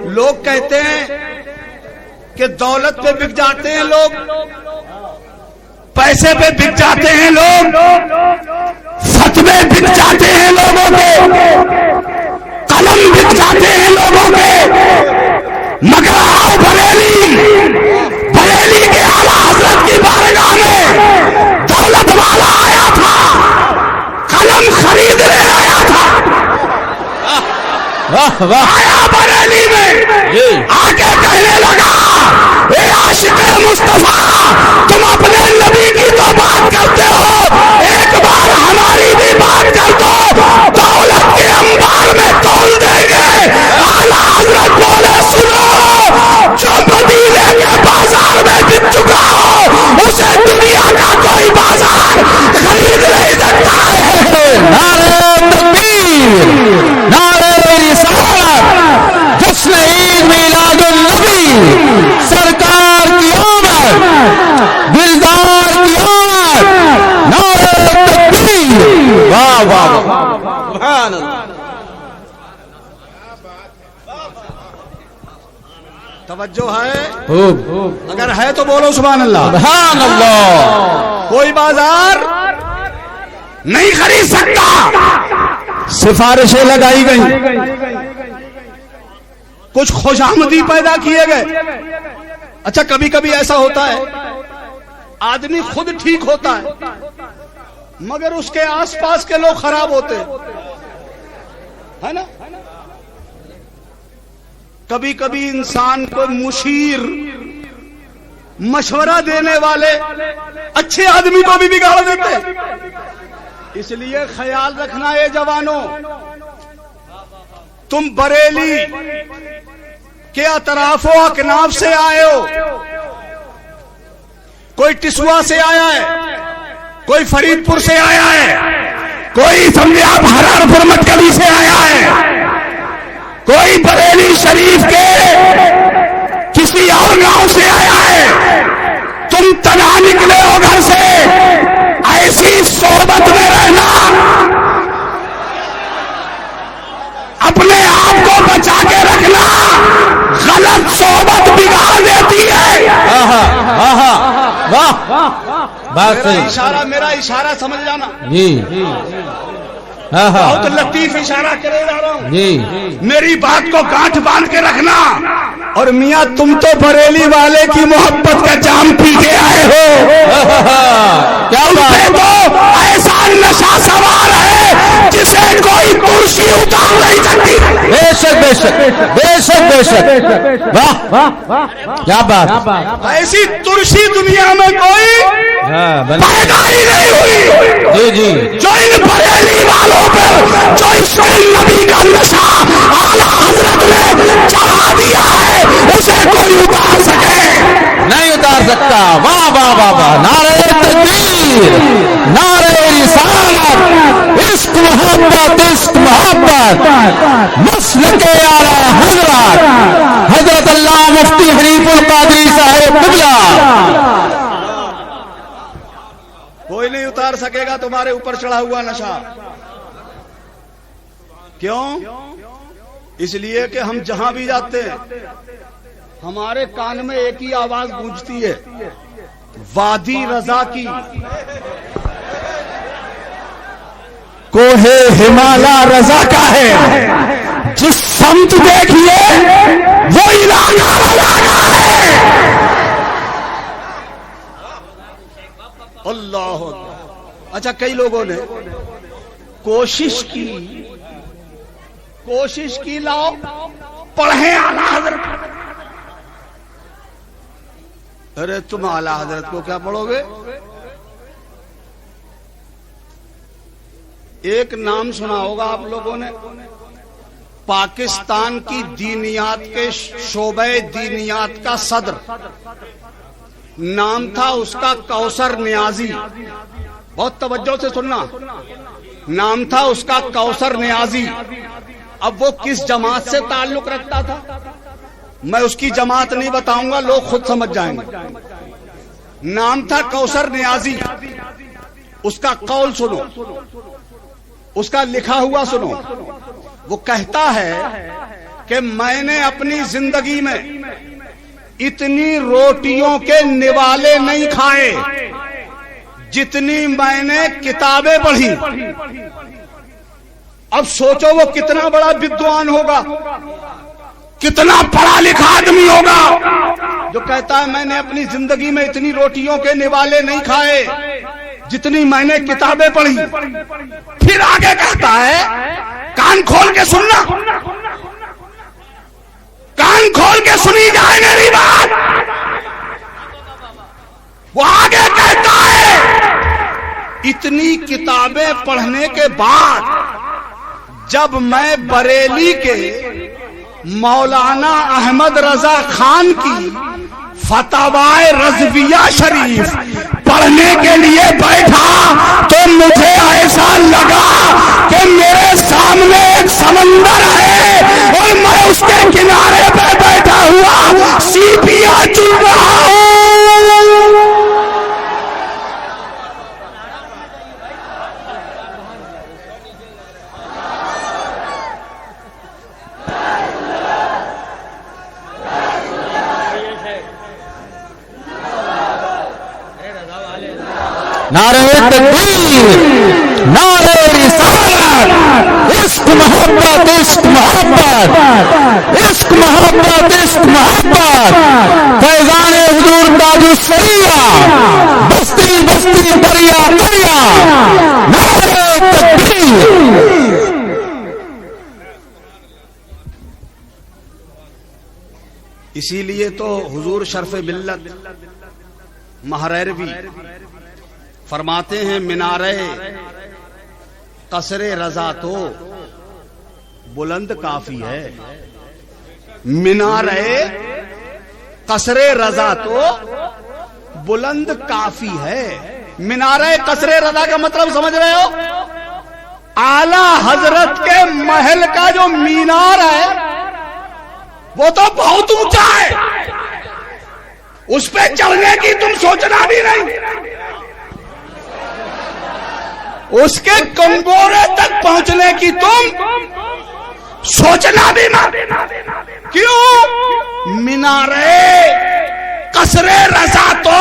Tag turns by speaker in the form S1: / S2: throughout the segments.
S1: لوگ کہتے ہیں کہ دولت پہ بک جاتے ہیں لوگ، پیسے پہ بک جاتے ہیں لوگ، فتوے بک جاتے ہیں لوگوں کے، قلم بک جاتے ہیں لوگوں کے، مگر آؤ بریلی کے اعلیٰ حضرت کی بارگاہ میں دولت والا آیا تھا، قلم خریدنے آیا تھا، آیا بریلی میں آ کے کہنے لگا اے عاشق مصطفیٰ تم اپنے نبی کی تو بات کرتے ہو، ایک بار ہماری بھی بات کر دو، دولت کے انبار میں تول دیں گے۔ اعلیٰ حضرت بولے سنو، جو مدینے کے بازار میں بک چکا ہو اسے دنیا کا کوئی بازار خرید نہیں سکتا ہے۔
S2: نعرہ تکبیر، نعرہ رسالت، جشن عید میلاد النبی، سرکار کی آمد، دلدار کی آمد، نعرہ تکبیر، واہ واہ سبحان اللہ۔
S1: توجہ ہے؟ اگر ہے تو بولو سبحان اللہ۔
S2: سبحان اللہ۔
S1: کوئی بازار نہیں خرید سکتا، سفارشیں لگائی گئی، کچھ خوش آمدی پیدا کیے گئے۔ اچھا کبھی کبھی ایسا ہوتا ہے آدمی خود ٹھیک ہوتا ہے مگر اس کے آس پاس کے لوگ خراب ہوتے ہے نا۔ کبھی کبھی انسان کو مشیر، مشورہ دینے والے اچھے آدمی کو بھی بگاڑ دیتے، اس لیے خیال رکھنا اے جوانوں، تم بریلی کے اطراف و اکناف سے آئے ہو، کوئی ٹسوا سے آیا ہے، کوئی فرید پور سے آیا ہے، کوئی سمجھے آپ ہرارپور مٹکلی سے آیا ہے، کوئی بریلی شریف کے کسی اور گاؤں سے آیا ہے، تم تنہا نکلے ہو گھر سے، ایسی صحبت میں رہنا اپنے آپ کو بچا کے رکھنا، غلط صحبت بگاڑ دیتی ہے۔ میرا اشارہ سمجھ جانا
S2: جی،
S1: بہت لطیف اشارہ کرے جا رہا ہوں
S2: جی،
S1: میری بات کو گانٹھ باندھ کے رکھنا۔ اور میاں تم تو بریلی والے کی محبت کا جام پی کے آئے ہو،
S2: کیا بات،
S1: تو ایسا نشہ سوار ہے جسے کوئی ترشی اتار نہیں سکتی۔
S2: بے شک بے شک بے شک بے شک، واہ کیا بات،
S1: ایسی ترشی دنیا میں کوئی پیدا ہی نہیں ہوئی
S2: جی جی،
S1: جو ان بریلی والوں پر جو اس نبی کا نشہ اعلیٰ حضرت نے چڑھا دیا ہے اسے کوئی اتار سکے
S2: نہیں اتار سکتا۔ واہ واہ واہ واہ، نعرہ تکبیر، نعرہ رسالت، عشق محبت، عشق محبت، مسلک اعلیٰ حضرت حضرت اللہ مفتی حنیف القادری صاحب قبلہ۔
S1: کوئی نہیں اتار سکے گا تمہارے اوپر چڑھا ہوا نشہ۔ کیوں؟ اس لیے کہ ہم جہاں بھی جاتے ہیں ہمارے کان میں ایک ہی آواز گونجتی ہے، وادی رضا کی، کوہ ہمالا رضا کا ہے، جس سمت دیکھیے وہ علاقہ رضا کا ہے۔ اللہ اکبر۔ اچھا کئی لوگوں نے کوشش کی لاؤ پڑھیں اعلیٰ حضرت، ارے تم اعلیٰ حضرت کو کیا پڑھو گے؟ ایک نام سنا ہوگا آپ لوگوں نے، پاکستان کی دینیات کے شعبہ دینیات کا صدر، نام تھا اس کا کوثر نیازی، بہت توجہ سے سننا، نام تھا اس کا کوثر نیازی۔ اب وہ کس جماعت سے تعلق رکھتا تھا میں اس کی جماعت نہیں بتاؤں گا، لوگ خود سمجھ جائیں گے۔ نام تھا کوثر نیازی، اس کا قول سنو، اس کا لکھا ہوا سنو۔ وہ کہتا ہے کہ میں نے اپنی زندگی میں اتنی روٹیوں کے نوالے نہیں کھائے جتنی میں نے کتابیں پڑھی. اب سوچو وہ کتنا بڑا بدوان ہوگا, کتنا پڑھا لکھا آدمی ہوگا جو کہتا ہے میں نے اپنی زندگی میں اتنی روٹیوں کے نوالے نہیں کھائے جتنی میں نے کتابیں پڑھی. پھر آگے کہتا ہے, کان کھول کے سننا, کان کھول کے سنی جائے میری بات. وہ آگے کہتا ہے اتنی کتابیں پڑھنے کے بعد جب میں بریلی کے مولانا احمد رضا خان کی فتاوائے رضویہ شریف پڑھنے کے لیے بیٹھا تو مجھے ایسا لگا کہ میرے سامنے ایک سمندر ہے اور میں اس کے کنارے پہ بیٹھا ہوا سیپیاں چن رہا ہوں.
S2: نعرہ تکبیر, نعرہ رسالت, عشق محبت عشق محبت, عشق محبت عشق محبت, فیضان حضور تاج الشریعہ, بستی بستی دریا دریا, نعرہ تکبیر.
S1: اسی لیے تو حضور شرف ملت مہریروی فرماتے ہیں مینارے قصر رضا تو بلند کافی ہے. مینارے قصر رضا تو بلند کافی ہے. مینارے قصر رضا کا مطلب سمجھ رہے ہو؟ اعلی حضرت کے محل کا جو مینار ہے وہ تو بہت اونچا ہے, اس پہ چڑھنے کی تم سوچنا بھی نہیں, اس کے کنگورے تک پہنچنے کی تم سوچنا بھی نہ. کیوں؟ مینارے قصر رضا تو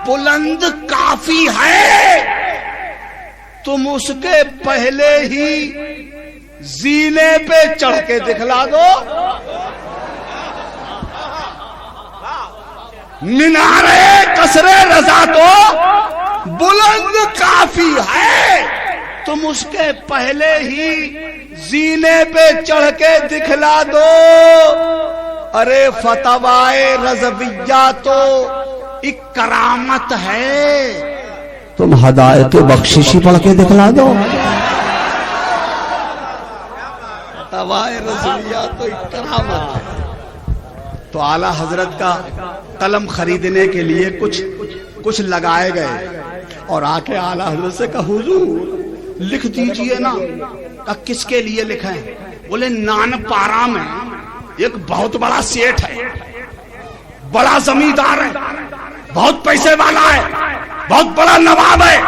S1: بلند کافی ہے, تم اس کے پہلے ہی زینے پہ چڑھ کے دکھلا دو. مینارے قصر رضا تو بلند کافی ہے, تم اس کے پہلے ہی زینے پہ چڑھ کے دکھلا دو. ارے فتوائے رضویہ تو ایک کرامت ہے,
S2: تم ہدایت بخششی پڑھ کے دکھلا دو.
S1: فتوائے رضویہ تو ایک کرامت ہے. تو اعلی حضرت کا قلم خریدنے کے لیے کچھ لگائے گئے اور آ کے اعلی حضرت سے کہا حضور لکھ دیجئے نا. کہا کس کے لیے لکھیں؟ بولے نان پارا میں ایک بہت بڑا سیٹ ہے, بڑا زمیندار ہے, بہت پیسے والا ہے, بہت بڑا نواب ہے,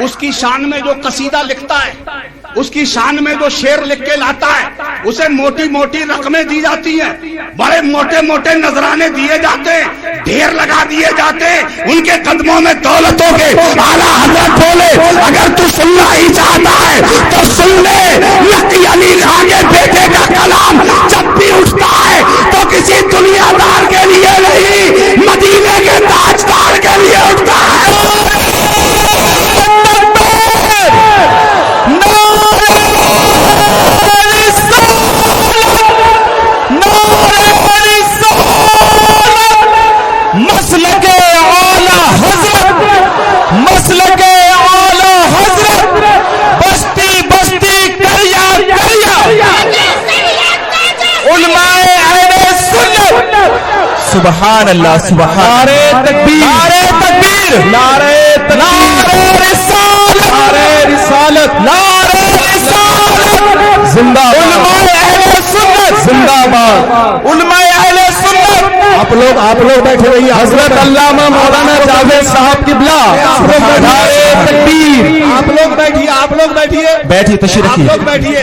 S1: اس کی شان میں جو قصیدہ لکھتا ہے, اس کی شان میں جو شعر لکھ کے لاتا ہے, اسے موٹی موٹی رقمیں دی جاتی ہیں, بڑے موٹے موٹے نذرانے دیے جاتے ہیں, ڈھیر لگا دیے جاتے ہیں, ان کے قدموں میں دولتوں کے. اعلیٰ حضرت بولے اگر تو سننا ہی چاہتا ہے تو سن لے, لقی علی خان کے بیٹے کا کلام جب بھی اٹھتا ہے تو کسی دنیا دار کے لیے نہیں, مدینے کے تاجدار کے لیے اٹھتا ہے.
S2: سبحان اللہ, سبحان. نعرہ تکبیر, نعرہ تکبیر, نعرہ رسالت, نعرہ رسالت, نعرہ رسالت. زندہ علماء اہل سنت, زندہ باد علماء اہل سنت. آپ لوگ بیٹھے رہیے. حضرت علامہ مولانا جاوید صاحب قبلہ, نعرہ تکبیر. آپ لوگ بیٹھیے, بیٹھیے تشریف رکھیے, آپ لوگ بیٹھیے.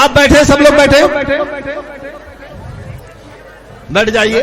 S1: آپ بیٹھے, سب لوگ بیٹھے, بیٹھ جائیے.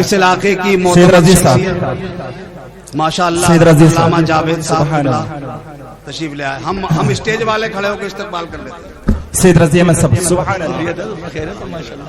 S1: اس علاقے کی
S2: سید رضی صاحب,
S1: ماشاءاللہ
S2: سید رضی صاحب,
S1: علامہ جاوید صاحب
S2: سبحان اللہ.
S1: تشریف لے آئے. ہم اسٹیج والے کھڑے ہو کے استقبال کر لیتے ہیں.
S2: سید رضی احمد صاحب, سبحان اللہ.
S1: خیر ہے تو ماشاءاللہ.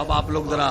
S1: اب آپ لوگ ذرا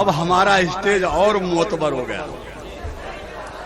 S1: اب ہمارا اسٹیج اور معتبر ہو گیا.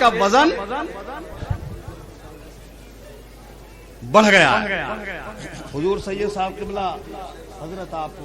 S1: کا وزن بڑھ گیا. حضور سید صاحب قبلہ حضرت آپ کو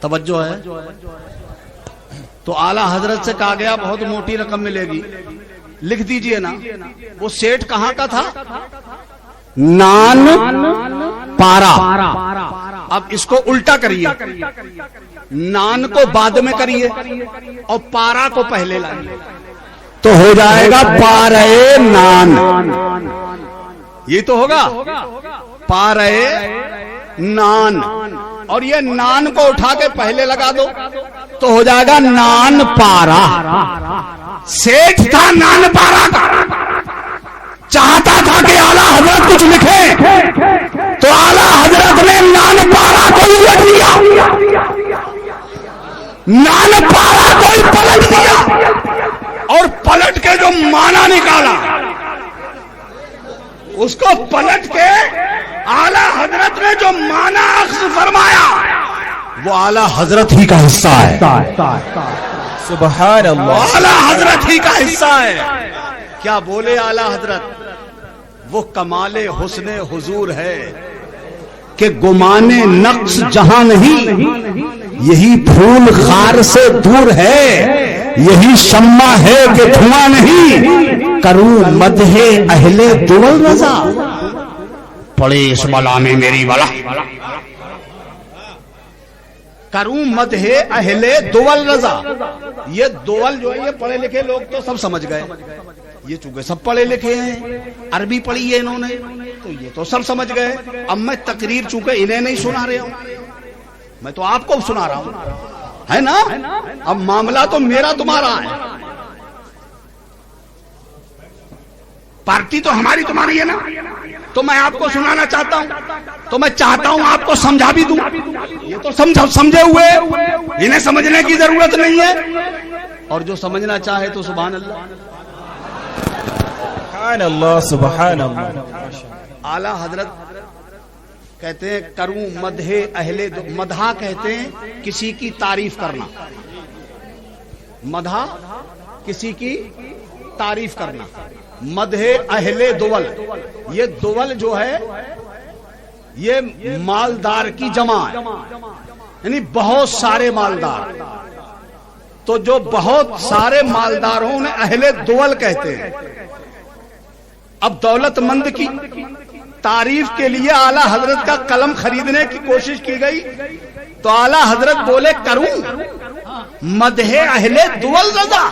S1: توجہ ہے. تو اعلی حضرت سے کہا گیا بہت موٹی رقم ملے گی, لکھ دیجئے نا. وہ سیٹ کہاں کا تھا؟ نان پارا. اب اس کو الٹا کریے, نان کو بعد میں کریے اور پارا کو پہلے لائیے تو ہو جائے گا پارے نان. یہ تو ہوگا پارے نان, اور یہ نان کو اٹھا کے پہلے لگا دو تو ہو جائے گا نان پارا. سیٹ تھا نان پارا کا, چاہتا تھا کہ اعلیٰ حضرت کچھ لکھے تو اعلیٰ حضرت نے نان پارا کو الٹ دیا, نان پارا کو پلٹ دیا اور پلٹ کے جو معنی نکالا اس کو پلٹ کے اعلیٰ حضرت نے جو معنی اخذ فرمایا وہ اعلیٰ حضرت ہی کا حصہ ہے.
S2: سبحان اللہ.
S1: اعلیٰ حضرت ہی کا حصہ ہے. کیا بولے اعلیٰ حضرت؟ وہ کمال حسن حضور ہے کہ گمان نقص جہاں نہیں, یہی پھول خار سے دور ہے, یہی شمع ہے کہ دھواں نہیں, کروں مدح اہل دول رضا, پڑے اس بلا میں میری بلا, کروں مدح اہل دول رضا. یہ دول جو ہے یہ پڑھے لکھے لوگ تو سب سمجھ گئے, یہ چونکہ سب پڑھے لکھے ہیں, عربی پڑھی ہے انہوں نے تو یہ تو سب سمجھ گئے. اب میں تقریر چونکہ انہیں نہیں سنا رہا ہوں, میں تو آپ کو سنا رہا ہوں, ہے نا. اب معاملہ تو میرا تمہارا ہے, پارٹی تو ہماری تمہاری ہے نا. تو میں آپ کو سنانا چاہتا ہوں تو میں چاہتا ہوں آپ کو سمجھا بھی دوں. یہ تو سمجھے ہوئے, انہیں سمجھنے کی ضرورت نہیں ہے, اور جو سمجھنا چاہے تو سبحان اللہ.
S2: سبحان اللہ سبحان اللہ.
S1: اعلیٰ حضرت کہتے ہیں کروں مدح اہل, مدح کہتے ہیں کسی کی تعریف کرنا, مدح کسی کی تعریف کرنا. مدح اہل دول, یہ دول جو ہے یہ مالدار کی جمع ہے, یعنی بہت سارے مالدار. تو جو بہت سارے مالدار ہوں انہیں اہل دول کہتے ہیں. اب دولت مند کی تعریف کے لیے اعلیٰ حضرت کا قلم خریدنے کی کوشش کی گئی تو اعلیٰ حضرت بولے کروں مدح اہل دول رضا,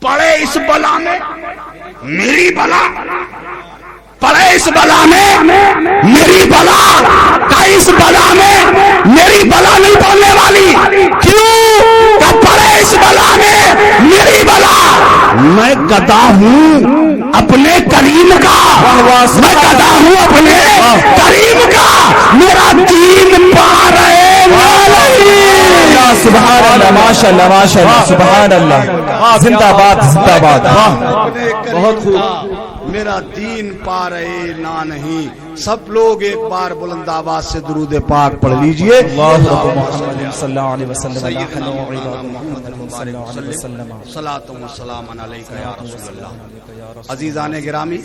S1: پڑے اس بلا میں میری بلا, پڑے اس بلا میں میری بلا, کا اس بلا میں میری بلا نہیں بولنے والی. کیوں کہ پڑے اس بلا میں میری بلا, میں گدا ہوں اپنے کریم کا, میں گدا ہوں اپنے کریم کا, میرا دین پا رہے
S2: سبحان اللہ ماشاءاللہ ماشاءاللہ سبحان اللہ. زندہ باد زندہ باد.
S1: بہت خوب. میرا دین پا رہے نہ نہیں. سب لوگ ایک بار بلند آواز سے درود پاک پڑھ لیجئے.
S2: صلی اللہ علیہ وسلم.
S1: صلاۃ و سلام علیک یا رسول اللہ. عزیزان گرامی,